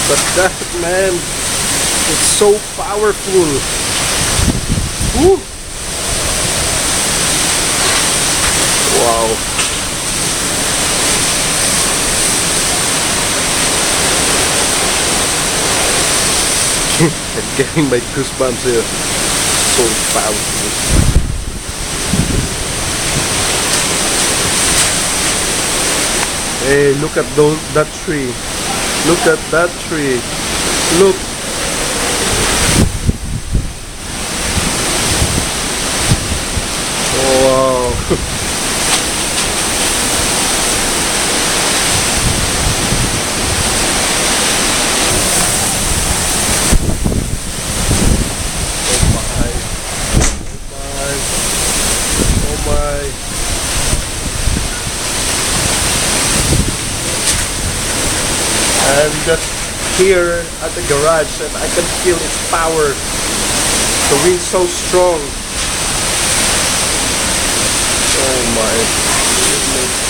But that, man, it's so powerful. Woo! Wow. I'm getting my goosebumps here. So powerful. Hey, look at that tree. Look at that tree. Look. Oh, wow. I'm just here at the garage and I can feel its power. The wind's so strong. Oh my goodness.